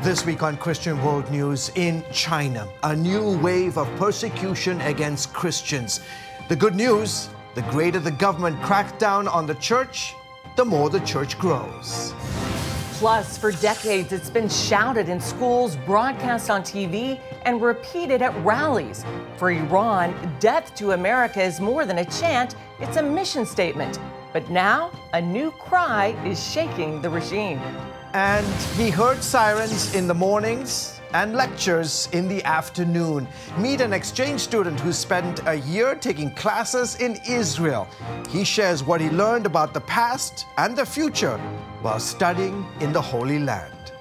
This week on Christian World News, in China, a new wave of persecution against Christians. The good news, the greater the government crackdown on the church, the more the church grows. Plus, for decades, it's been shouted in schools, broadcast on TV, and repeated at rallies. For Iran, death to America is more than a chant, it's a mission statement. But now, a new cry is shaking the regime. And he heard sirens in the mornings and lectures in the afternoon. Meet an exchange student who spent a year taking classes in Israel. He shares what he learned about the past and the future while studying in the Holy Land.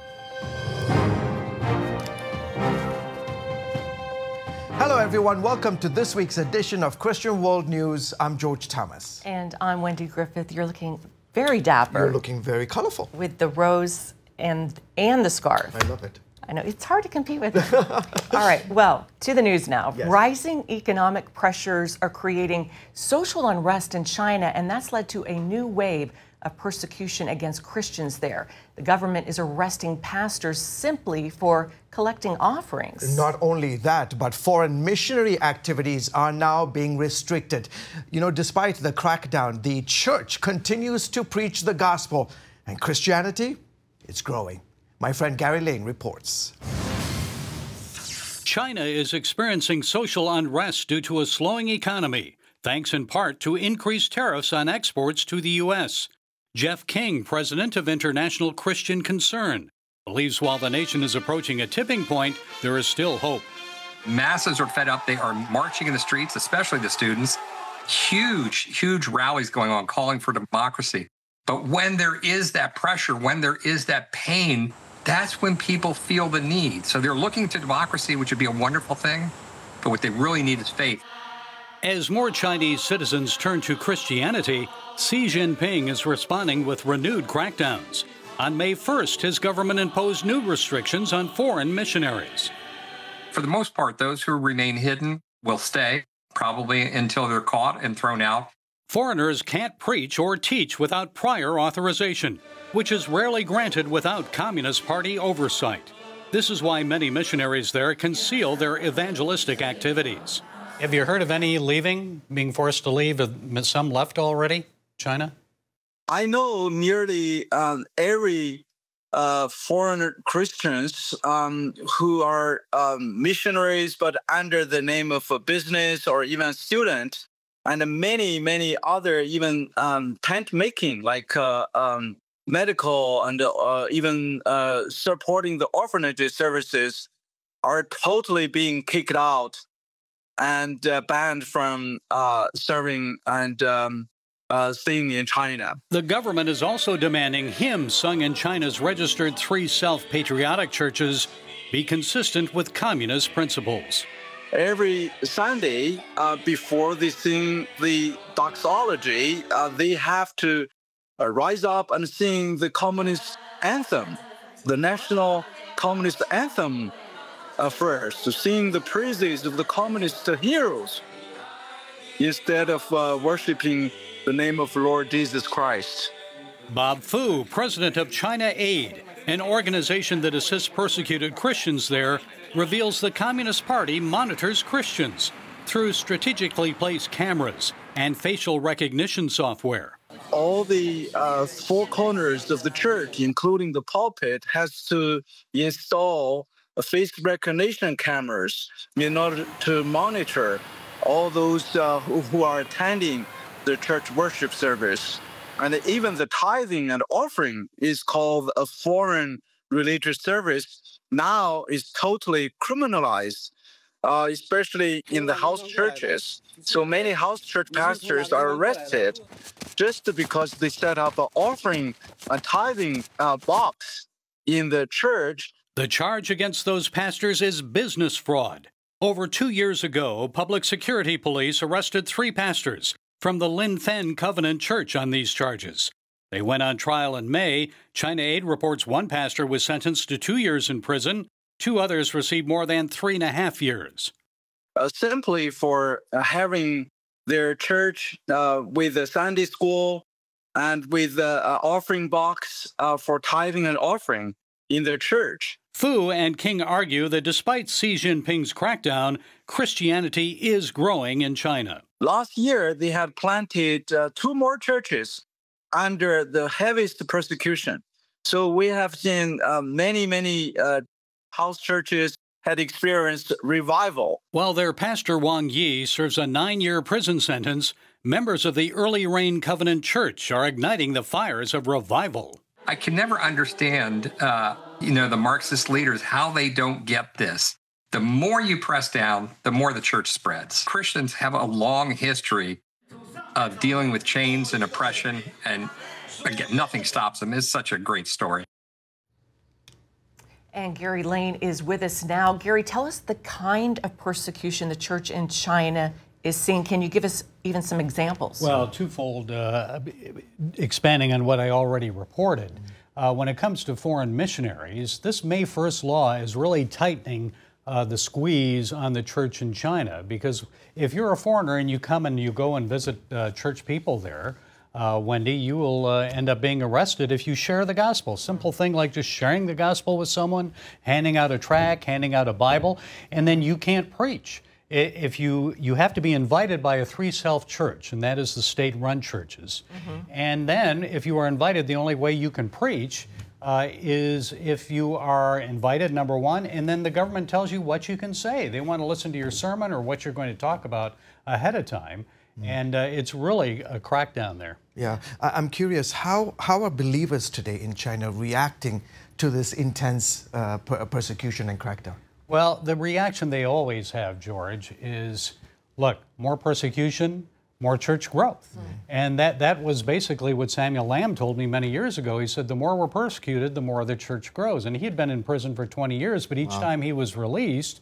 Hello, everyone. Welcome to this week's edition of Christian World News. I'm George Thomas. And I'm Wendy Griffith. You're looking very dapper. You're looking very colorful. With the rose and the scarf. I love it. I know, it's hard to compete with. All right, well, to the news now. Yes. Rising economic pressures are creating social unrest in China, and that's led to a new wave of persecution against Christians there. The government is arresting pastors simply for collecting offerings. Not only that, but foreign missionary activities are now being restricted. You know, despite the crackdown, the church continues to preach the gospel, and Christianity, it's growing. My friend Gary Lane reports. China is experiencing social unrest due to a slowing economy, thanks in part to increased tariffs on exports to the U.S. Jeff King, president of International Christian Concern, believes while the nation is approaching a tipping point, there is still hope. Masses are fed up. They are marching in the streets, especially the students. Huge rallies going on calling for democracy. But when there is that pressure, when there is that pain, that's when people feel the need. So they're looking to democracy, which would be a wonderful thing. But what they really need is faith. As more Chinese citizens turn to Christianity, Xi Jinping is responding with renewed crackdowns. On May 1st, his government imposed new restrictions on foreign missionaries. For the most part, those who remain hidden will stay, probably until they're caught and thrown out. Foreigners can't preach or teach without prior authorization, which is rarely granted without Communist Party oversight. This is why many missionaries there conceal their evangelistic activities. Have you heard of any leaving, being forced to leave? Some left already, China? I know nearly every foreign Christians who are missionaries, but under the name of a business or even student, and many other even tent making, like medical and even supporting the orphanage services, are totally being kicked out and banned from serving and staying in China. The government is also demanding hymns sung in China's registered 3 self-patriotic churches be consistent with communist principles. Every Sunday, before they sing the doxology, they have to rise up and sing the communist anthem, the national communist anthem first, to sing the praises of the communist heroes, instead of worshiping the name of Lord Jesus Christ. Bob Fu, president of China Aid, an organization that assists persecuted Christians there, reveals the Communist Party monitors Christians through strategically placed cameras and facial recognition software. All the 4 corners of the church, including the pulpit, has to install face recognition cameras in order to monitor all those who are attending the church worship service. And even the tithing and offering is called a foreign religious service. Now is totally criminalized, especially in the house churches. So many house church pastors are arrested just because they set up an offering and tithing box in the church. The charge against those pastors is business fraud. Over 2 years ago, public security police arrested 3 pastors from the Lin Then Covenant Church on these charges. They went on trial in May. China Aid reports 1 pastor was sentenced to 2 years in prison. 2 others received more than 3.5 years. Simply for having their church with a Sunday school and with the offering box for tithing and offering, in their church. Fu and King argue that despite Xi Jinping's crackdown, Christianity is growing in China. Last year, they had planted 2 more churches under the heaviest persecution. So we have seen many house churches had experienced revival. While their pastor Wang Yi serves a 9-year prison sentence, members of the Early Rain Covenant Church are igniting the fires of revival. I can never understand, the Marxist leaders, how they don't get this. The more you press down, the more the church spreads. Christians have a long history of dealing with chains and oppression, and again, nothing stops them. It's such a great story. And Gary Lane is with us now. Gary, tell us the kind of persecution the church in China is seeing. Can you give us even some examples? Well, twofold, expanding on what I already reported. When it comes to foreign missionaries, this May 1st law is really tightening the squeeze on the church in China, because if you're a foreigner and you come and you go and visit church people there, Wendy, you will end up being arrested if you share the gospel. Simple thing like just sharing the gospel with someone, handing out a tract, handing out a Bible, and then you can't preach. If you have to be invited by a 3 self-church, and that is the state-run churches. And then if you are invited, the only way you can preach is if you are invited, number one, and then the government tells you what you can say. They want to listen to your sermon or what you're going to talk about ahead of time. And it's really a crackdown there. Yeah, I'm curious, how are believers today in China reacting to this intense persecution and crackdown? Well, the reaction they always have, George, is, look, more persecution, more church growth. And that was basically what Samuel Lamb told me many years ago. He said, the more we're persecuted, the more the church grows. And he had been in prison for 20 years, but each time he was released,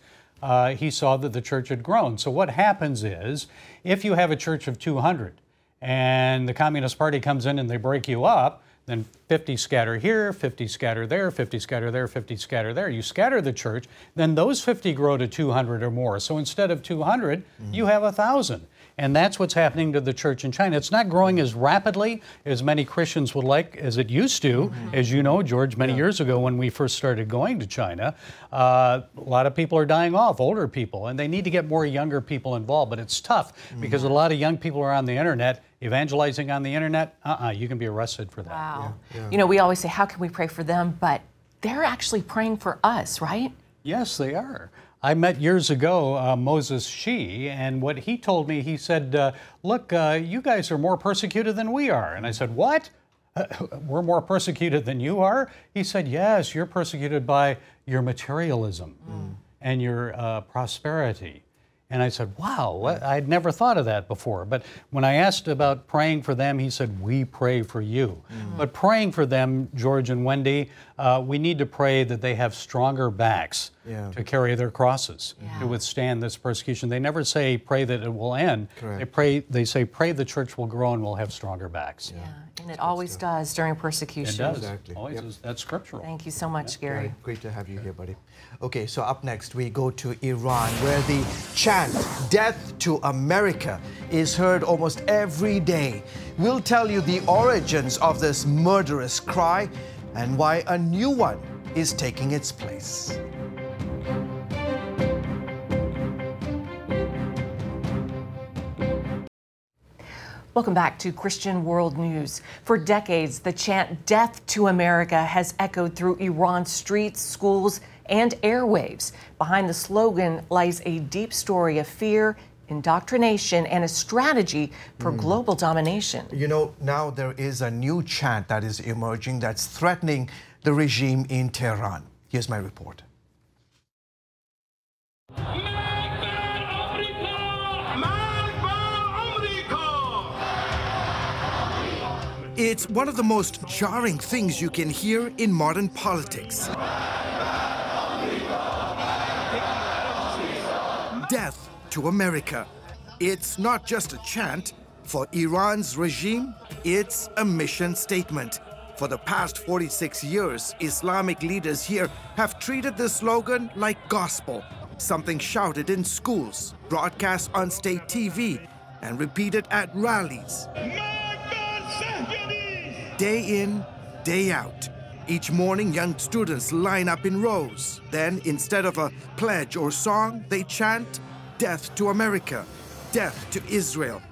he saw that the church had grown. So what happens is, if you have a church of 200 and the Communist Party comes in and they break you up, then 50 scatter here, 50 scatter there, 50 scatter there, 50 scatter there. You scatter the church, then those 50 grow to 200 or more. So instead of 200, you have 1,000. And that's what's happening to the church in China. It's not growing as rapidly as many Christians would like as it used to. As you know, George, many years ago when we first started going to China, a lot of people are dying off, older people, and they need to get more younger people involved. But it's tough because a lot of young people are on the internet, evangelizing on the internet. You can be arrested for that. Wow. You know, we always say, how can we pray for them? But they're actually praying for us, right? Yes, they are. I met years ago Moses Shi, and what he told me, he said, look, you guys are more persecuted than we are. And I said, what? We're more persecuted than you are? He said, yes, you're persecuted by your materialism and your prosperity. And I said, wow, I'd never thought of that before. But when I asked about praying for them, he said, we pray for you. But praying for them, George and Wendy, we need to pray that they have stronger backs to carry their crosses, to withstand this persecution. They never say, pray that it will end. They say, pray the church will grow and we'll have stronger backs. And it always does during persecution. It does. Exactly. Always is. That's scriptural. Thank you so much, Gary. Great to have you here, buddy. Okay, so up next we go to Iran, where the chant, "Death to America," is heard almost every day. We'll tell you the origins of this murderous cry and why a new one is taking its place. Welcome back to Christian World News. For decades, the chant "Death to America" has echoed through Iran's streets, schools, and airwaves. Behind the slogan lies a deep story of fear, indoctrination, and a strategy for global domination. You know, now there is a new chant that is emerging that's threatening the regime in Tehran. Here's my report. It's one of the most jarring things you can hear in modern politics. Death to America. It's not just a chant. For Iran's regime, it's a mission statement. For the past 46 years, Islamic leaders here have treated this slogan like gospel, something shouted in schools, broadcast on state TV, and repeated at rallies. Day in, day out. Each morning, young students line up in rows. Then, instead of a pledge or song, they chant, "Death to America, death to Israel."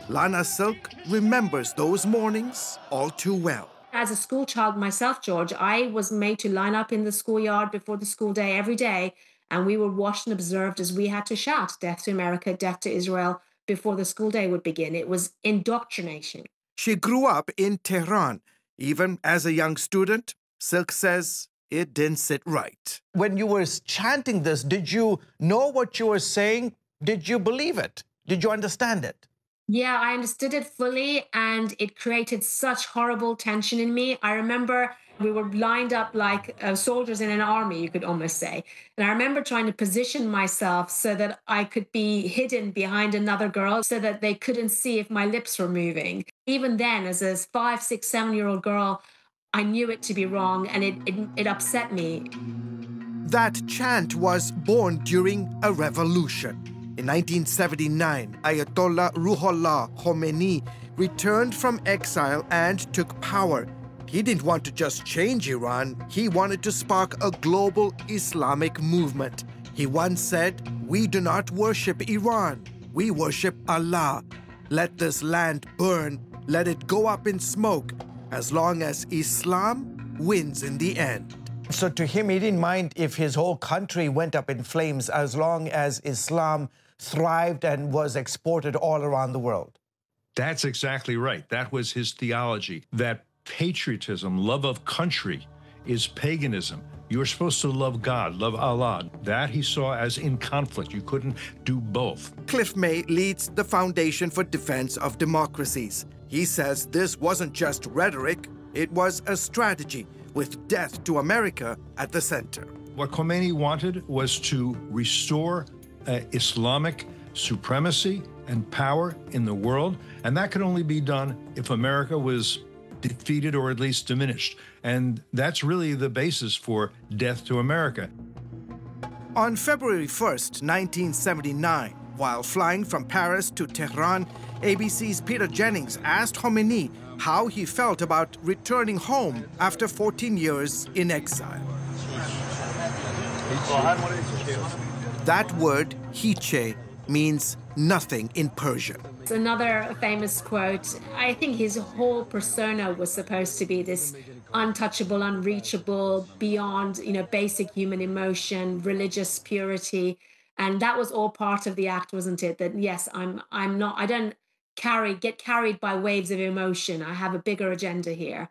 Lana Silk remembers those mornings all too well. As a school child myself, George, I was made to line up in the schoolyard before the school day every day, and we were watched and observed as we had to shout, "Death to America, death to Israel," before the school day would begin. It was indoctrination. She grew up in Tehran. Even as a young student, Silk says it didn't sit right. When you were chanting this, did you know what you were saying? Did you believe it? Did you understand it? Yeah, I understood it fully, and it created such horrible tension in me. I remember we were lined up like soldiers in an army, you could almost say. And I remember trying to position myself so that I could be hidden behind another girl so that they couldn't see if my lips were moving. Even then, as a 5, 6, 7-year-old girl, I knew it to be wrong, and it upset me. That chant was born during a revolution. In 1979, Ayatollah Ruhollah Khomeini returned from exile and took power. He didn't want to just change Iran, he wanted to spark a global Islamic movement. He once said, "We do not worship Iran, we worship Allah. Let this land burn, let it go up in smoke, as long as Islam wins in the end." So to him, he didn't mind if his whole country went up in flames as long as Islam thrived and was exported all around the world. That's exactly right. That was his theology, that patriotism, love of country, is paganism. You're supposed to love God, love Allah. That he saw as in conflict. You couldn't do both. Cliff May leads the Foundation for Defense of Democracies. He says this wasn't just rhetoric, it was a strategy with death to America at the center. What Khomeini wanted was to restore Islamic supremacy and power in the world, and that could only be done if America was defeated or at least diminished. And that's really the basis for death to America. On February 1st, 1979, while flying from Paris to Tehran, ABC's Peter Jennings asked Khomeini how he felt about returning home after 14 years in exile. That word, hiche, means nothing in Persian. It's another famous quote. I think his whole persona was supposed to be this untouchable, unreachable, beyond, basic human emotion, religious purity. And that was all part of the act, wasn't it? That yes, I don't get carried by waves of emotion. I have a bigger agenda here.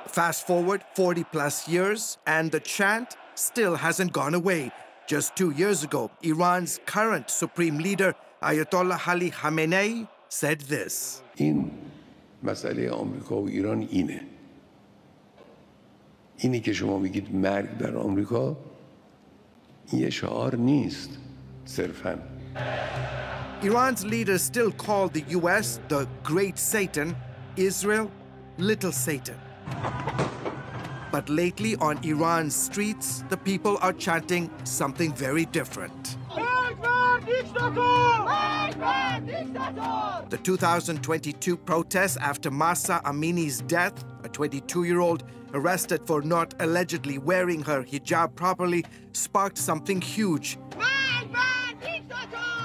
Fast forward 40 plus years, and the chant still hasn't gone away. Just 2 years ago, Iran's current supreme leader, Ayatollah Ali Khamenei, said this. این مسئله آمریکا و ایران اینه. اینی که شما میگید مرگ بر آمریکا، این یه شعار نیست، صرفاً. Iran's leaders still call the US the Great Satan, Israel, Little Satan. But lately on Iran's streets, the people are chanting something very different. The 2022 protests after Mahsa Amini's death, a 22-year-old arrested for not allegedly wearing her hijab properly, sparked something huge.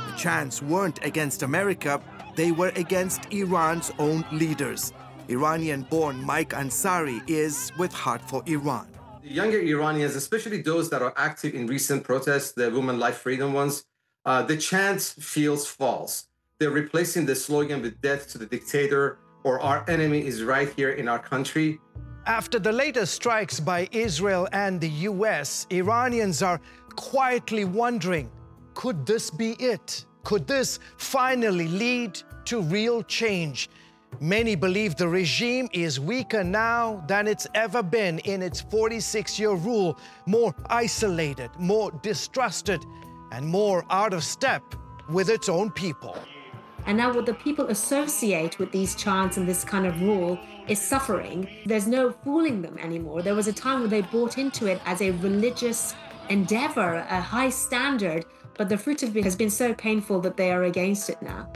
The chants weren't against America, they were against Iran's own leaders. Iranian-born Mike Ansari is with Heart for Iran. The younger Iranians, especially those that are active in recent protests, the Women Life Freedom ones, the chant feels false. They're replacing the slogan with death to the dictator or our enemy is right here in our country. After the latest strikes by Israel and the US, Iranians are quietly wondering, could this be it? Could this finally lead to real change? Many believe the regime is weaker now than it's ever been in its 46-year rule, more isolated, more distrusted, and more out of step with its own people. And now what the people associate with these chants and this kind of rule is suffering. There's no fooling them anymore. There was a time when they bought into it as a religious endeavor, a high standard, but the fruit of it has been so painful that they are against it now.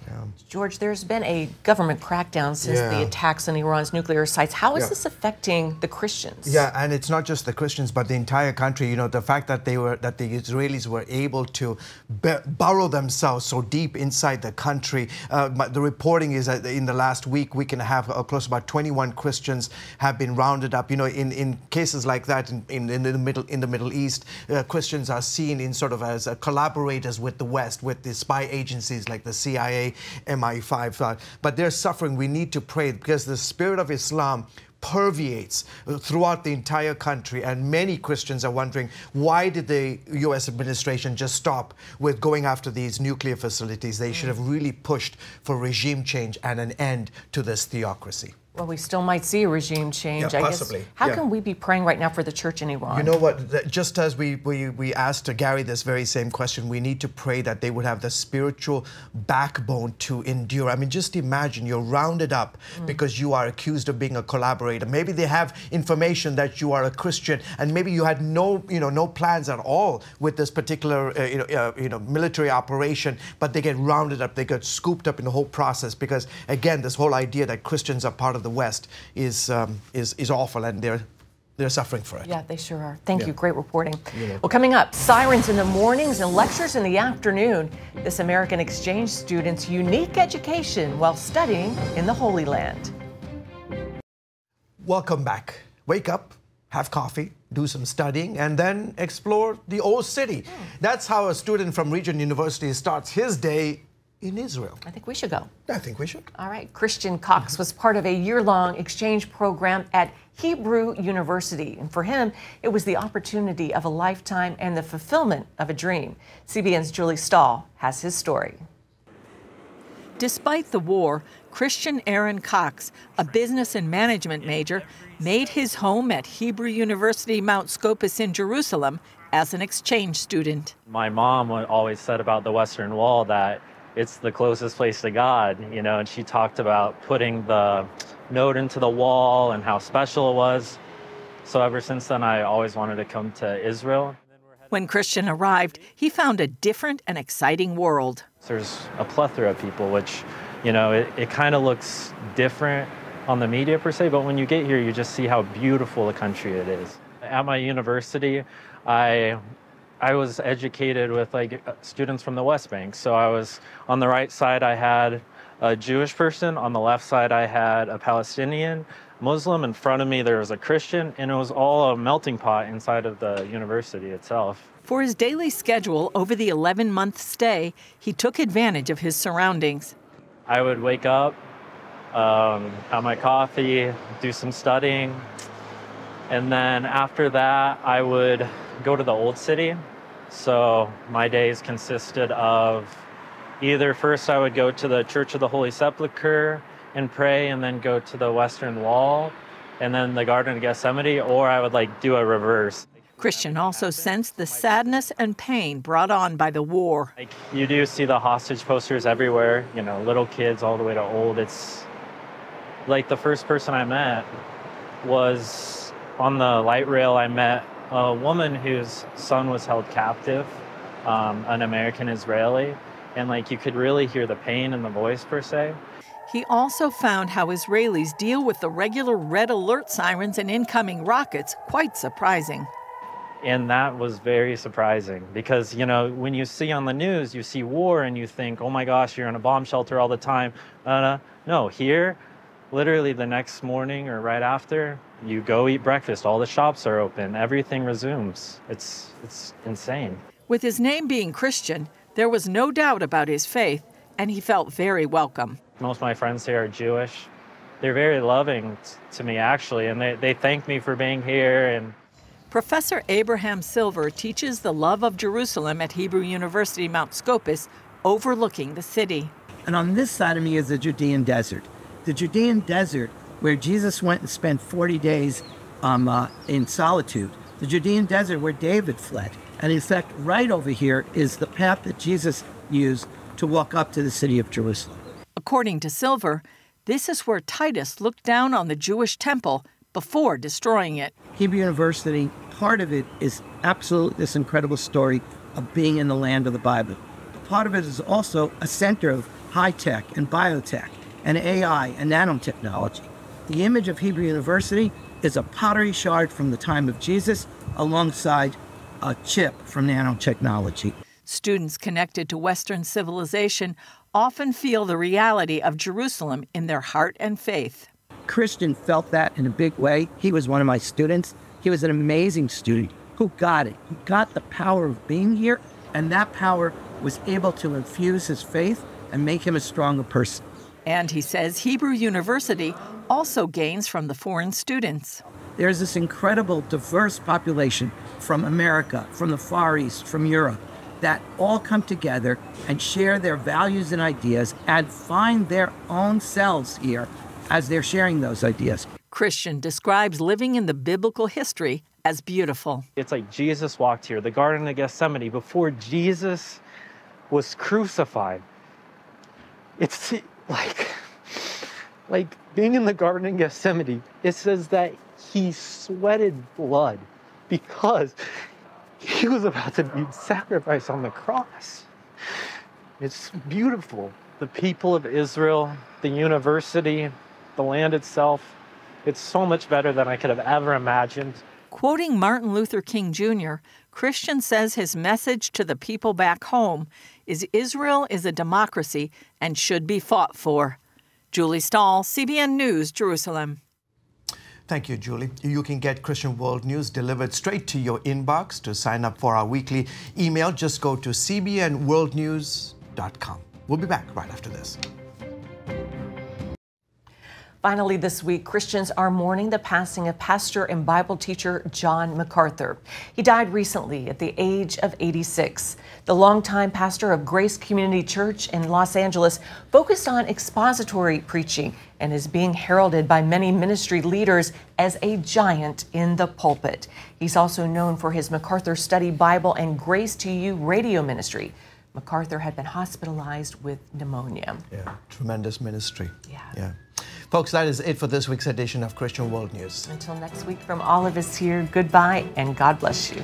Yeah. George, there's been a government crackdown since the attacks on Iran's nuclear sites. How is this affecting the Christians? Yeah, and it's not just the Christians, but the entire country. You know, the fact that the Israelis were able to burrow themselves so deep inside the country. But the reporting is that in the last week and a half, close to about 21 Christians have been rounded up. You know, in cases like that in the Middle East, Christians are seen in sort of as collaborators with the West, with the spy agencies like the CIA, MI5, but they're suffering. We need to pray because the spirit of Islam permeates throughout the entire country, and many Christians are wondering, why did the U.S. administration just stop with going after these nuclear facilities? They should have really pushed for regime change and an end to this theocracy. Well, we still might see a regime change, yeah, I possibly. guess. How can we be praying right now for the church in Iran? You know what? Just as we asked Gary this very same question, we need to pray that they would have the spiritual backbone to endure. I mean, just imagine you're rounded up because you are accused of being a collaborator. Maybe they have information that you are a Christian, and maybe you had no plans at all with this particular military operation, but they get rounded up, they get scooped up in the whole process because, again, this whole idea that Christians are part of the West is awful, and they're suffering for it. Yeah, they sure are. Thank you. Great reporting. Well, coming up, sirens in the mornings and lectures in the afternoon. This American exchange student's unique education while studying in the Holy Land. Welcome back. Wake up, have coffee, do some studying, and then explore the old city. That's how a student from Regent University starts his day in Israel. I think we should go. I think we should. All right. Christian Cox was part of a year-long exchange program at Hebrew University. And for him, it was the opportunity of a lifetime and the fulfillment of a dream. CBN's Julie Stahl has his story. Despite the war, Christian Aaron Cox, a business and management major, made his home at Hebrew University Mount Scopus in Jerusalem as an exchange student. My mom always said about the Western Wall that it's the closest place to God, and she talked about putting the note into the wall and how special it was. So ever since then, I always wanted to come to Israel. When Christian arrived, he found a different and exciting world. There's a plethora of people, which, it kind of looks different on the media per se, but when you get here, you just see how beautiful a country it is. At my university, I was educated with students from the West Bank. So I was on the right side, I had a Jewish person. On the left side, I had a Palestinian, Muslim. In front of me, there was a Christian, and it was all a melting pot inside of the university itself. For his daily schedule over the 11-month stay, he took advantage of his surroundings. I would wake up, have my coffee, do some studying, and then after that, I would go to the old city. So my days consisted of either first I would go to the Church of the Holy Sepulchre and pray, and then go to the Western Wall and then the Garden of Gethsemane, or I would do a reverse. Christian also sensed the sadness and pain brought on by the war. You do see the hostage posters everywhere, little kids all the way to old. It's the first person I met was on the light rail. I met a woman whose son was held captive, an American Israeli, and you could really hear the pain in the voice per se. He also found how Israelis deal with the regular red alert sirens and incoming rockets quite surprising. And that was very surprising because, when you see on the news, you see war and you think, oh my gosh, you're in a bomb shelter all the time. No, here, literally the next morning or right after, you go eat breakfast, all the shops are open, everything resumes. It's insane. With his name being Christian, there was no doubt about his faith, and he felt very welcome. Most of my friends here are Jewish. They're very loving to me, actually, and they thank me for being here. And Professor Abraham Silver teaches the love of Jerusalem at Hebrew University Mount Scopus, overlooking the city. And on this side of me is the Judean desert. The Judean desert, where Jesus went and spent 40 days in solitude. The Judean desert where David fled. And in fact, right over here is the path that Jesus used to walk up to the city of Jerusalem. According to Silver, this is where Titus looked down on the Jewish temple before destroying it. Hebrew University, part of it is absolutely this incredible story of being in the land of the Bible. Part of it is also a center of high-tech and biotech and AI and nanotechnology. The image of Hebrew University is a pottery shard from the time of Jesus alongside a chip from nanotechnology. Students connected to Western civilization often feel the reality of Jerusalem in their heart and faith. Christian felt that in a big way. He was one of my students. He was an amazing student who got it. He got the power of being here, and that power was able to infuse his faith and make him a stronger person. And he says Hebrew University also gains from the foreign students. There's this incredible diverse population from America, from the Far East, from Europe, that all come together and share their values and ideas and find their own selves here as they're sharing those ideas. Christian describes living in the biblical history as beautiful. It's like Jesus walked here, the Garden of Gethsemane, before Jesus was crucified. It's like being in the Garden of Gethsemane. It says that he sweated blood because he was about to be sacrificed on the cross. It's beautiful. The people of Israel, the university, the land itself, it's so much better than I could have ever imagined. Quoting Martin Luther King Jr., Christian says his message to the people back home is Israel is a democracy and should be fought for. Julie Stahl, CBN News, Jerusalem. Thank you, Julie. You can get Christian World News delivered straight to your inbox. To sign up for our weekly email, just go to cbnworldnews.com. We'll be back right after this. Finally this week, Christians are mourning the passing of pastor and Bible teacher John MacArthur. He died recently at the age of 86. The longtime pastor of Grace Community Church in Los Angeles focused on expository preaching and is being heralded by many ministry leaders as a giant in the pulpit. He's also known for his MacArthur Study Bible and Grace to You radio ministry. MacArthur had been hospitalized with pneumonia. Yeah, tremendous ministry. Yeah. Folks, that is it for this week's edition of Christian World News. Until next week, from all of us here, goodbye and God bless you.